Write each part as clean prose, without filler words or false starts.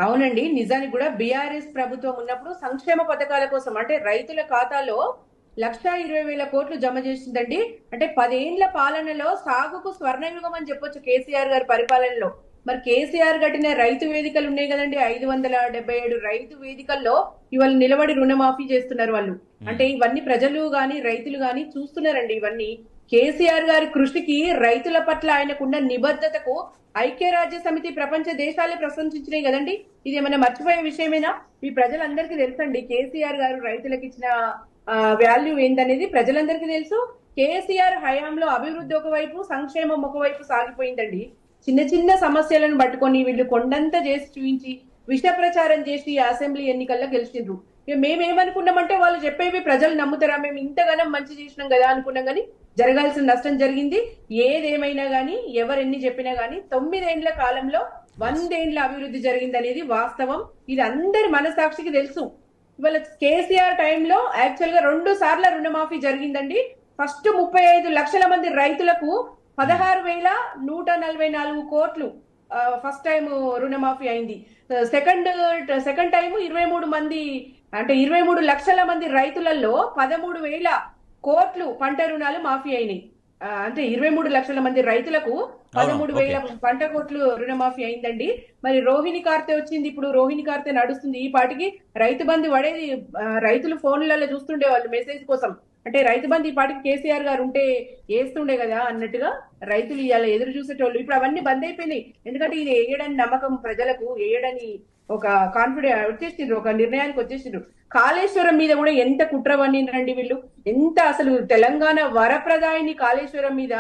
అవునండి. నిజానికి కూడా బీఆర్ఎస్ ప్రభుత్వం ఉన్నప్పుడు సంక్షేమ పథకాల కోసం అంటే రైతుల ఖాతాలో 1,20,000 కోట్లు జమ చేసిందండి. అంటే 10 ఏండ్ల పాలనలో సాగుకు స్వర్ణయుగం అని చెప్పొచ్చు కేసీఆర్ గారి పరిపాలనలో. మరి కేసీఆర్ కట్టిన రైతు వేదికలు ఉన్నాయి కదండి, 577 రైతు వేదికల్లో ఇవాళ నిలబడి రుణమాఫీ చేస్తున్నారు వాళ్ళు. ఉమ్, అంటే ఇవన్నీ ప్రజలు గాని రైతులు గాని చూస్తున్నారండి ఇవన్నీ. కేసీఆర్ గారి కృషికి, రైతుల పట్ల ఆయనకున్న నిబద్ధతకు ఐక్యరాజ్య సమితి ప్రపంచ దేశాలే ప్రశంసించినాయి కదండి. ఇది ఏమైనా మర్చిపోయే విషయమేనా? ఈ ప్రజలందరికీ తెలుసండి కేసీఆర్ గారు రైతులకు ఇచ్చిన వాల్యూ ఏందనేది ప్రజలందరికీ తెలుసు. కేసీఆర్ హయాంలో అభివృద్ధి ఒకవైపు, సంక్షేమం ఒకవైపు సాగిపోయిందండి. చిన్న చిన్న సమస్యలను పట్టుకొని వీళ్ళు కొండంతా చేసి చూపించి విష ప్రచారం చేసి అసెంబ్లీ ఎన్నికల్లో గెలిచిండ్రు. ఇక మేమేమనుకున్నామంటే వాళ్ళు చెప్పేవి ప్రజలు నమ్ముతారా, మేము ఇంతగానం మంచి చేసినాం కదా అనుకున్నాం, కానీ జరగాల్సిన నష్టం జరిగింది. ఏదేమైనా గానీ ఎవరెన్ని చెప్పినా గానీ 9 ఏండ్ల కాలంలో 100 ఏండ్ల అభివృద్ధి జరిగింది అనేది వాస్తవం. ఇది అందరి మనసాక్షికి తెలుసు. ఇవాళ కేసీఆర్ టైంలో యాక్చువల్ గా 2 సార్ల రుణమాఫీ జరిగిందండి. ఫస్ట్ 35 లక్షల మంది రైతులకు 16,144 కోట్లు ఫస్ట్ టైం రుణమాఫీ అయింది. సెకండ్ టైం 23 మంది, అంటే 23 లక్షల మంది రైతులలో 13,000 కోట్లు పంట రుణాలు మాఫీ అయినాయి. అంటే 23 లక్షల మంది రైతులకు 13,000 పంట కోట్లు రుణమాఫీ అయిందండి. మరి రోహిణి కార్తె వచ్చింది, ఇప్పుడు రోహిణి కార్తె నడుస్తుంది. ఈ పాటికి రైతు బంధు పడేది, రైతులు ఫోన్లలో చూస్తుండే వాళ్ళు మెసేజ్ కోసం. అంటే రైతు బంధు ఈ పాటికి కేసీఆర్ గారు ఉంటే వేస్తుండే కదా అన్నట్టుగా రైతులు ఇవాళ ఎదురు చూసేటోళ్ళు. ఇప్పుడు అవన్నీ బంద్ అయిపోయినాయి. ఎందుకంటే ఇది వేయడని నమ్మకం ప్రజలకు, వేయడని ఒక కాన్ఫిడెన్స్ వచ్చేసిండ్రు, ఒక నిర్ణయానికి వచ్చేసిండ్రు. కాళేశ్వరం మీద కూడా ఎంత కుట్ర పన్నిండ్రండి వీళ్ళు. ఎంత అసలు తెలంగాణ వరప్రదాయిని కాళేశ్వరం మీద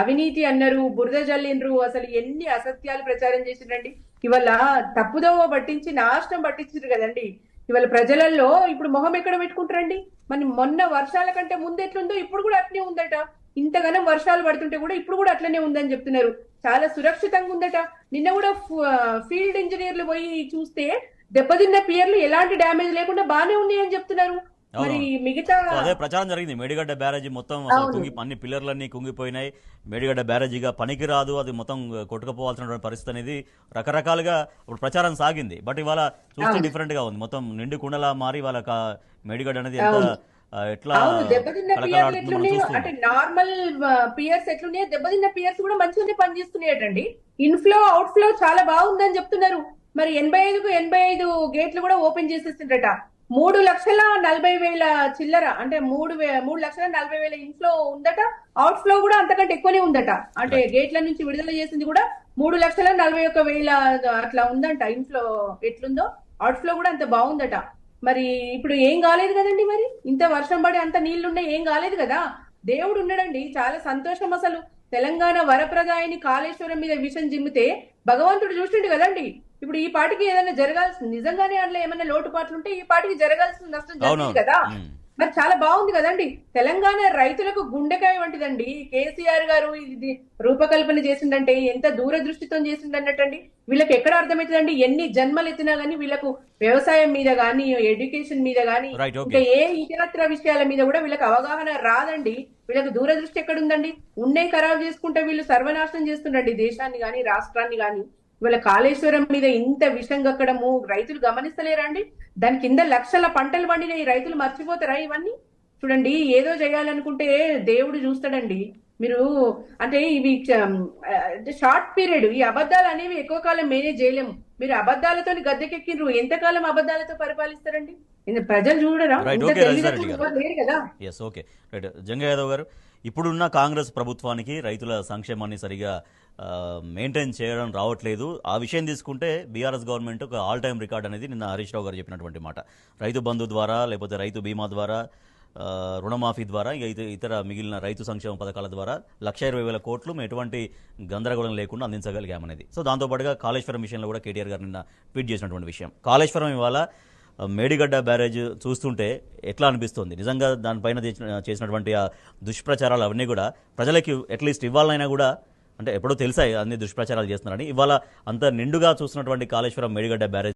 అవినీతి అన్నారు, బురద జల్లిండ్రు, అసలు ఎన్ని అసత్యాలు ప్రచారం చేసిండ్రండి. ఇవాళ తప్పుదోవ పట్టించి నాశనం పట్టించారు కదండి. ఇవాళ ప్రజలలో ఇప్పుడు మొహం ఎక్కడ పెట్టుకుంటారండి? మన మొన్న వర్షాల కంటే ముందు ఎట్లుందో ఇప్పుడు కూడా అట్లనే ఉందట. ఇంతగానం వర్షాలు పడుతుంటే కూడా ఇప్పుడు కూడా అట్లనే ఉందని చెప్తున్నారు. చాలా సురక్షితంగా ఉందట. నిన్న కూడా ఫీల్డ్ ఇంజనీర్లు పోయి చూస్తే దెబ్బతిన్న పియర్లు ఎలాంటి డ్యామేజ్ లేకుండా బానే ఉన్నాయి అని చెప్తున్నారు. మరి మిగతా అదే ప్రచారం జరిగింది. మేడిగడ్డ బ్యారేజీ మొత్తం అసలు అన్ని పిల్లర్లన్నీ కుంగిపోయినాయి, మేడిగడ్డ బ్యారేజీగా పనికి రాదు, అది మొత్తం కొట్టుకుపోవాల్సిన పరిస్థితి అనేది రకరకాలుగా ఇప్పుడు ప్రచారం సాగింది. బట్ ఇవాళ చూస్తే డిఫరెంట్ గా ఉంది. మొత్తం నిండు కుండలా మారి వాళ్ళ మేడిగడ్డ అనేది ఎంత ఎట్లా దెబ్బతిన్న పియర్లు ఎట్లున్నాయో, అంటే నార్మల్ పియర్స్ ఎట్లున్నాయో దెబ్బతిన్న పియర్స్ కూడా మంచిగానే పనిచేస్తున్నాయటండి. ఇన్ఫ్లో అవుట్ ఫ్లో చాలా బాగుందని చెప్తున్నారు. మరి 85కు 85 గేట్లు కూడా ఓపెన్ చేసేసిండ్రట. 3,40,000 చిల్లర, అంటే 3,40,000 ఇన్ఫ్లో ఉందట. అవుట్ ఫ్లో కూడా అంతకంటే ఎక్కువనే ఉందట. అంటే గేట్ల నుంచి విడుదల చేసింది కూడా 3,41,000 అట్లా ఉందంట. ఇన్ఫ్లో ఎట్లుందో అవుట్ ఫ్లో కూడా అంత బాగుందట. మరి ఇప్పుడు ఏం కాలేదు కదండి. మరి ఇంత వర్షం పడి అంత నీళ్లున్నాయి, ఏం కాలేదు కదా. దేవుడు ఉన్నాడండి, చాలా సంతోషం. అసలు తెలంగాణ వరప్రదాయిని కాళేశ్వరం మీద విషం జిమ్మితే భగవంతుడు చూసిండు కదండి. ఇప్పుడు ఈ పాటికి ఏదైనా జరగాల్సింది, నిజంగానే అందులో ఏమైనా లోటుపాట్లు ఉంటే ఈ పాటికి జరగాల్సిన నష్టం జరిగింది కదా. మరి చాలా బాగుంది కదండి. తెలంగాణ రైతులకు గుండెకాయ వంటిదండి. కేసీఆర్ గారు ఇది రూపకల్పన చేసిందంటే ఎంత దూరదృష్టితో చేసిందన్నట్టండి. వీళ్ళకి ఎక్కడ అర్థమవుతుందండి? ఎన్ని జన్మలు ఎత్తినా గానీ వీళ్ళకు వ్యవసాయం మీద గానీ, ఎడ్యుకేషన్ మీద గానీ, ఇంకా ఏ ఇతరత్ర విషయాల మీద కూడా వీళ్ళకి అవగాహన రాదండి. వీళ్ళకి దూరదృష్టి ఎక్కడుందండి? ఉన్నే ఖరాబ్ చేసుకుంటే వీళ్ళు సర్వనాశనం చేస్తుండండి దేశాన్ని గాని, రాష్ట్రాన్ని గాని. ఇవాళ కాళేశ్వరం మీద ఇంత విషం కక్కడము రైతులు గమనిస్తలేరా అండి? దాని కింద లక్షల పంటలు పండిన ఈ రైతులు మర్చిపోతారా ఇవన్నీ? చూడండి, ఏదో చేయాలనుకుంటే దేవుడు చూస్తాడండి. మీరు అంటే ఇవి షార్ట్ పీరియడ్, ఈ అబద్ధాలు అనేవి ఎక్కువ కాలం మేనేజ్ చేయలేము. మీరు అబద్ధాలతో గద్దెకెక్కిండ్రు, ఎంతకాలం అబద్ధాలతో పరిపాలిస్తారండి? ప్రజలు చూడరా? లేరు కదా. జంగయ్య యాదవ్ గారు, ఇప్పుడున్న కాంగ్రెస్ ప్రభుత్వానికి రైతుల సంక్షేమాన్ని సరిగా మెయింటైన్ చేయడం రావట్లేదు. ఆ విషయం తీసుకుంటే బీఆర్ఎస్ గవర్నమెంట్ ఒక ఆల్ టైమ్ రికార్డ్ అనేది నిన్న హరీష్ రావు గారు చెప్పినటువంటి మాట. రైతు బంధు ద్వారా, లేకపోతే రైతు బీమా ద్వారా, రుణమాఫీ ద్వారా, ఇతర మిగిలిన రైతు సంక్షేమ పథకాల ద్వారా 1,20,000 కోట్లు ఎటువంటి గందరగోళం లేకుండా అందించగలిగామనేది. సో దాంతోపాటుగా కాళేశ్వరం విషయంలో కూడా కేటీఆర్ గారు నిన్న ట్వీట్ చేసినటువంటి విషయం. కాళేశ్వరం ఇవాళ మేడిగడ్డ బ్యారేజ్ చూస్తుంటే ఎట్లా అనిపిస్తుంది? నిజంగా దానిపైన చేసినటువంటి ఆ దుష్ప్రచారాలు అవన్నీ కూడా ప్రజలకి అట్లీస్ట్ ఇవ్వాలైనా కూడా, అంటే ఎప్పుడో తెలిసాయి అన్ని దుష్ప్రచారాలు చేస్తున్నారని, ఇవాళ అంత నిండుగా చూస్తున్నటువంటి కాళేశ్వరం మేడిగడ్డ బ్యారేజ్